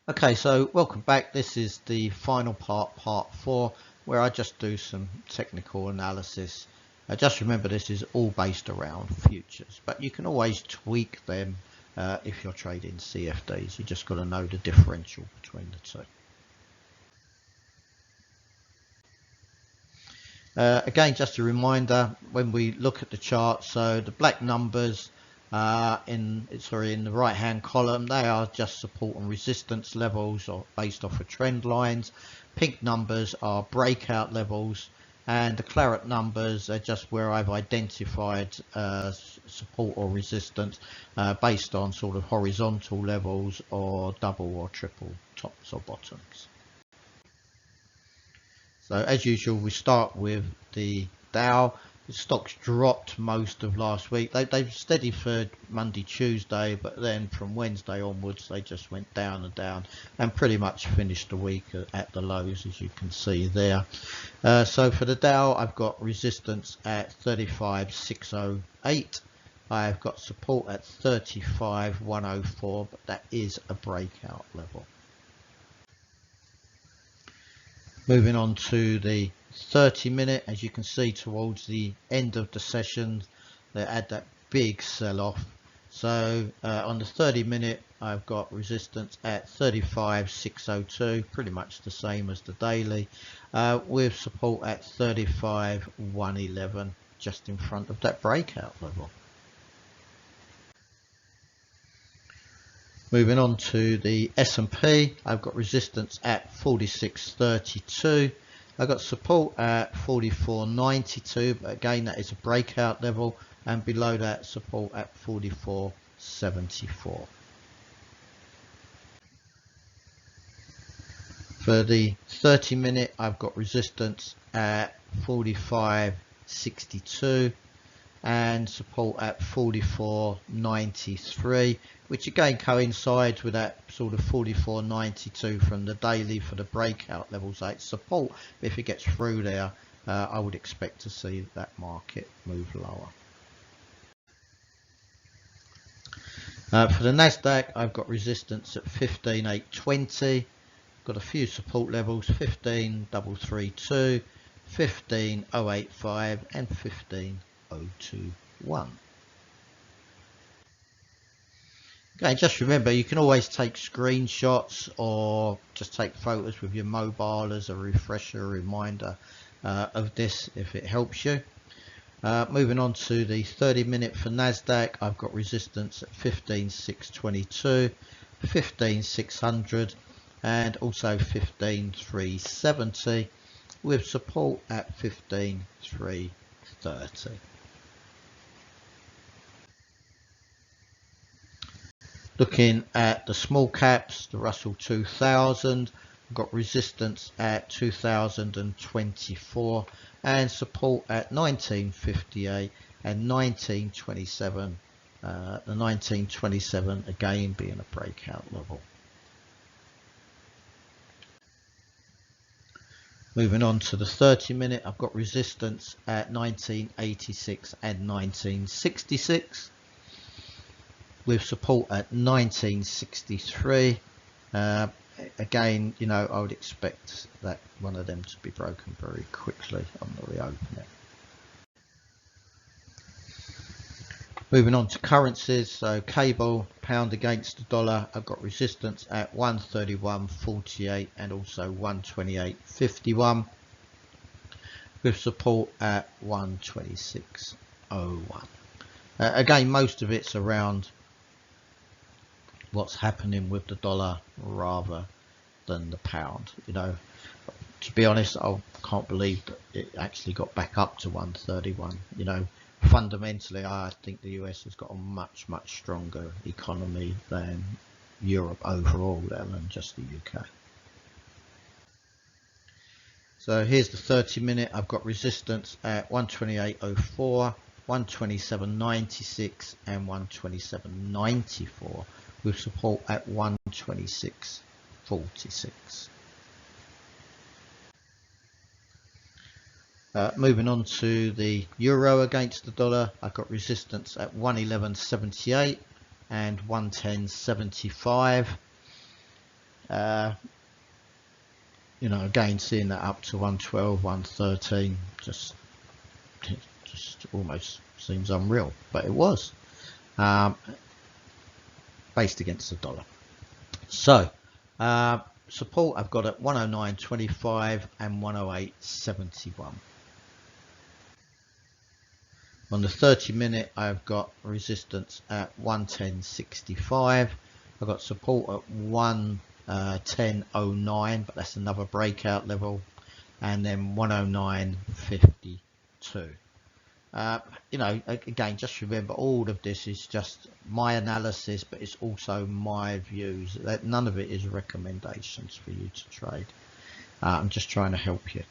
Okay, so welcome back. This is the final part 4, where I just do some technical analysis. Just remember, this is all based around futures, but you can always tweak them if you're trading CFDs. You just got to know the differential between the two. Again, just a reminder, when we look at the chart, so the black numbers in the right hand column, they are just support and resistance levels or based off of trend lines. Pink numbers are breakout levels, and the claret numbers are just where I've identified support or resistance based on sort of horizontal levels or double or triple tops or bottoms. So as usual, we start with the Dow. The stocks dropped most of last week. They've steadied for Monday, Tuesday, but then from Wednesday onwards, they just went down and down and pretty much finished the week at the lows, as you can see there. So for the Dow, I've got resistance at 35,608. I've got support at 35,104, but that is a breakout level. Moving on to the 30-minute, as you can see towards the end of the session, they had that big sell-off. So on the 30-minute, I've got resistance at 35,602, pretty much the same as the daily, with support at 35,111, just in front of that breakout level. Moving on to the S&P, I've got resistance at 46.32. I've got support at 44.92, but again that is a breakout level, and below that support at 44.74. For the 30-minute, I've got resistance at 45.62 and support at 44.93, which again coincides with that sort of 44.92 from the daily for the breakout levels. It's support, but if it gets through there, I would expect to see that market move lower. For the Nasdaq, I've got resistance at 15,820. Got a few support levels: 15,332, 15,085, and 15,021. Okay, just remember, you can always take screenshots or just take photos with your mobile as a refresher, reminder of this if it helps you. Moving on to the 30-minute for Nasdaq, I've got resistance at 15,622, 15,600, and also 15,370, with support at 15,330. Looking at the small caps, the Russell 2000, got resistance at 2024 and support at 1958 and 1927. The 1927 again being a breakout level. Moving on to the 30-minute, I've got resistance at 1986 and 1966. With support at 1963. Again, you know, I would expect that one of them to be broken very quickly on the reopening. Moving on to currencies, so cable, pound against the dollar, I've got resistance at 131.48 and also 128.51, with support at 126.01. Again, most of it's around what's happening with the dollar rather than the pound. You know, to be honest, I can't believe that it actually got back up to 131. You know, fundamentally, I think the US has got a much stronger economy than Europe overall, than just the UK. So here's the 30-minute. I've got resistance at 128.04, 127.96, and 127.94. with support at 126.46. Moving on to the euro against the dollar, I've got resistance at 111.78 and 110.75, you know, again, seeing that up to 112, 113, just almost seems unreal, but it was based against the dollar. So support I've got at 109.25 and 108.71. On the 30-minute, I've got resistance at 110.65. I've got support at 110.09, but that's another breakout level, and then 109.52. You know, again, just remember, all of this is just my analysis, but it's also my views. None of it is recommendations for you to trade. I'm just trying to help you.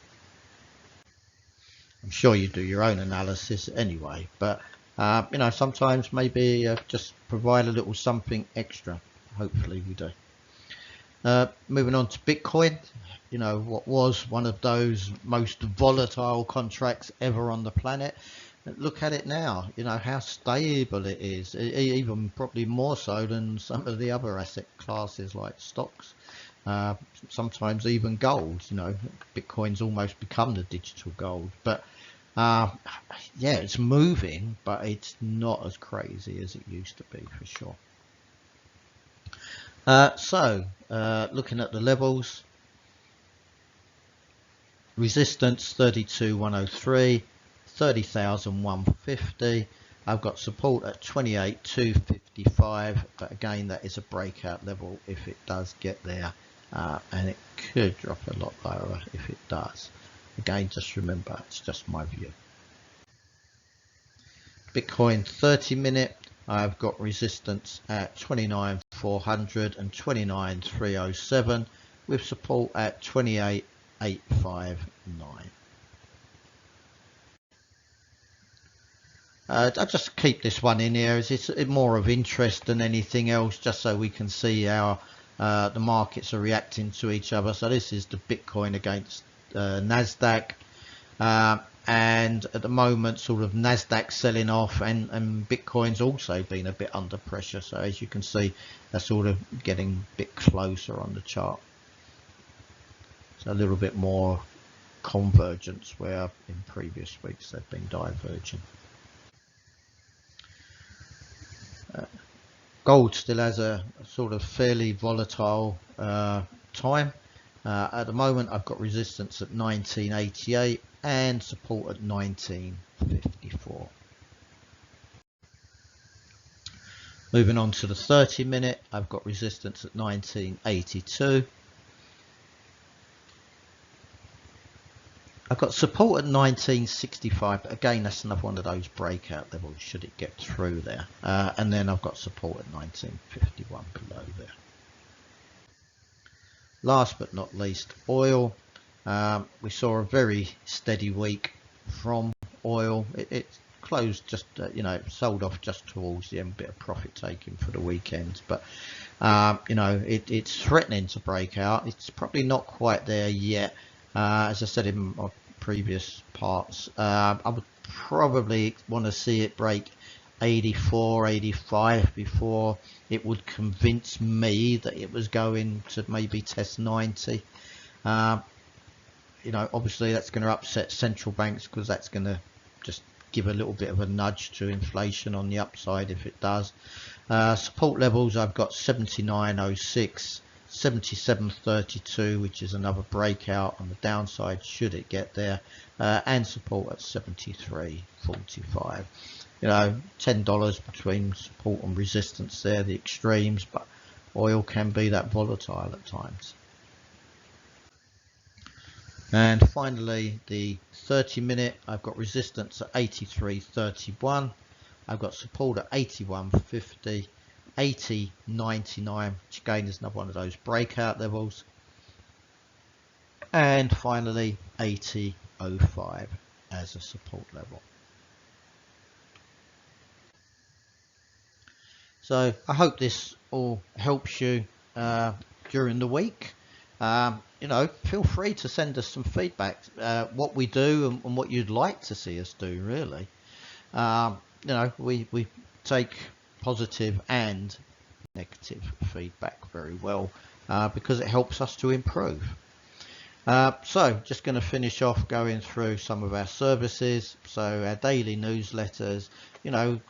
I'm sure you do your own analysis anyway, but you know, sometimes maybe just provide a little something extra. Hopefully we do. Moving on to Bitcoin, you know, what was one of those most volatile contracts ever on the planet. Look at it now, you know, how stable it is, even probably more so than some of the other asset classes like stocks, sometimes even gold. You know, Bitcoin's almost become the digital gold, but yeah, it's moving, but it's not as crazy as it used to be, for sure. Looking at the levels, resistance 32,103, 30,150. I've got support at 28,255, but again, that is a breakout level if it does get there, and it could drop a lot lower if it does. Again, just remember, it's just my view. Bitcoin 30-minute, I've got resistance at 29,400 and 29,307, with support at 28,859. I just keep this one in here as it's more of interest than anything else, just so we can see how the markets are reacting to each other. So this is the Bitcoin against Nasdaq, and at the moment, sort of Nasdaq selling off, and Bitcoin's also been a bit under pressure. So as you can see, they're sort of getting a bit closer on the chart. So a little bit more convergence, where in previous weeks they've been diverging. Gold still has a sort of fairly volatile time. At the moment, I've got resistance at 1988 and support at 1954. Moving on to the 30-minute, I've got resistance at 1982. I've got support at 1965, but again, that's another one of those breakout levels should it get through there. And then I've got support at 1951 below there. Last but not least, oil. We saw a very steady week from oil. It closed just, you know, sold off just towards the end, bit of profit taking for the weekend. But, you know, it's threatening to break out. It's probably not quite there yet. As I said in my previous parts, I would probably want to see it break 84, 85 before it would convince me that it was going to maybe test 90. You know, obviously that's going to upset central banks, because that's going to just give a little bit of a nudge to inflation on the upside if it does. Support levels, I've got 79.06, 77.32, which is another breakout on the downside should it get there, and support at 73.45. You know, $10 between support and resistance there, the extremes, but oil can be that volatile at times. And finally, the 30-minute, I've got resistance at 83.31. I've got support at 81.50, 80.99, which again is another one of those breakout levels. And finally, 80.05 as a support level. So I hope this all helps you during the week. You know, feel free to send us some feedback, what we do and what you'd like to see us do, really. You know, we take positive and negative feedback very well. because it helps us to improve. So just going to finish off going through some of our services. So our daily newsletters,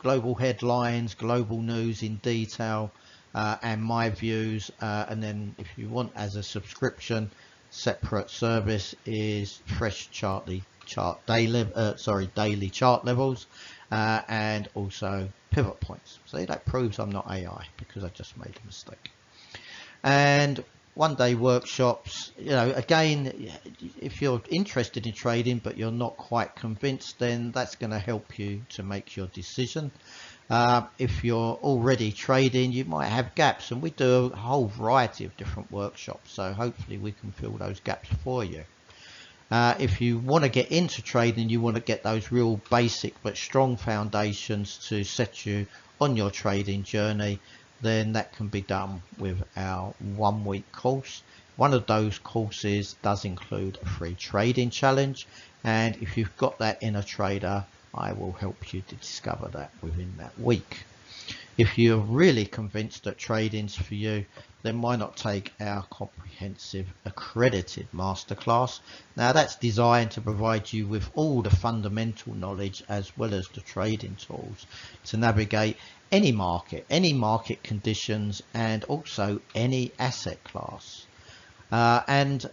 global headlines, global news in detail, and my views. And then if you want as a subscription, separate service is fresh daily chart levels, and also pivot points. See, that proves I'm not AI because I just made a mistake. And one-day workshops, again, if you're interested in trading but you're not quite convinced, then that's going to help you to make your decision. If you're already trading, you might have gaps, and we do a whole variety of different workshops, so hopefully we can fill those gaps for you. If you want to get into trading, you want to get those real basic but strong foundations to set you on your trading journey, then that can be done with our 1-week course. One of those courses does include a free trading challenge, and if you've got that inner trader, I will help you to discover that within that week. If you're really convinced that trading's for you, then why not take our comprehensive accredited masterclass? Now that's designed to provide you with all the fundamental knowledge as well as the trading tools to navigate any market conditions, and also any asset class. And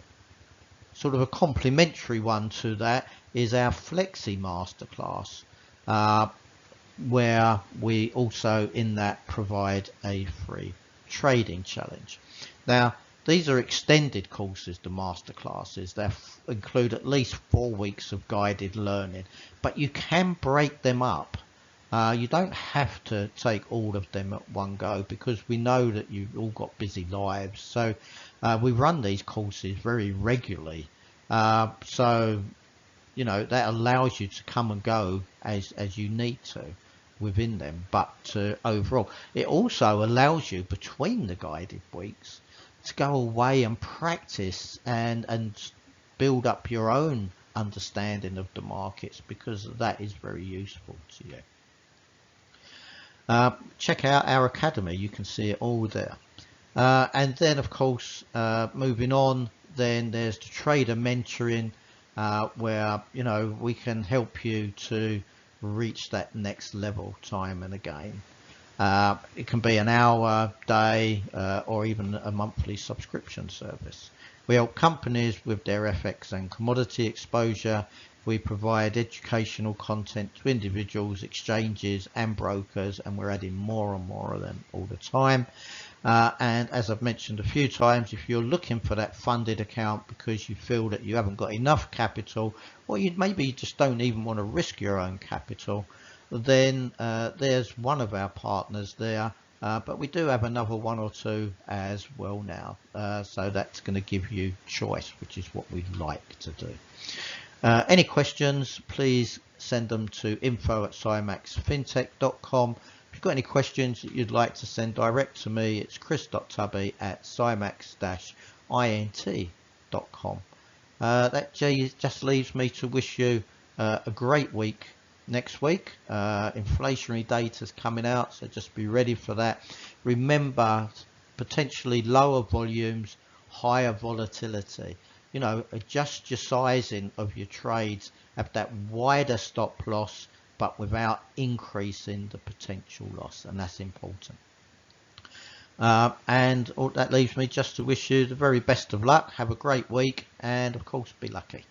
sort of a complementary one to that is our Flexi Masterclass, where we also in that provide a free trading challenge. Now these are extended courses, the masterclasses. They include at least 4 weeks of guided learning, but you can break them up. You don't have to take all of them at one go, because we know that you've all got busy lives. So we run these courses very regularly. So that allows you to come and go as you need to within them. But overall, it also allows you between the guided weeks to go away and practice and build up your own understanding of the markets, because that is very useful to you. Check out our academy, you can see it all there. And then of course, moving on, then there's the trader mentoring, where we can help you to reach that next level time and again. It can be an hour, day, or even a monthly subscription service. We help companies with their FX and commodity exposure. We provide educational content to individuals, exchanges and brokers, and we're adding more and more of them all the time. And as I've mentioned a few times, if you're looking for that funded account because you feel that you haven't got enough capital, or maybe you just don't even want to risk your own capital, then there's one of our partners there. But we do have another 1 or 2 as well now. So that's going to give you choice, which is what we'd like to do. Any questions, please send them to info@symaxfintech.com. If you've got any questions that you'd like to send direct to me, it's chris.tubby@symax-int.com. That just leaves me to wish you a great week next week. Inflationary data is coming out, so just be ready for that. Remember, potentially lower volumes, higher volatility. Adjust your sizing of your trades, have that wider stop loss, but without increasing the potential loss, and that's important. And all that leaves me just to wish you the very best of luck. Have a great week, and of course, be lucky.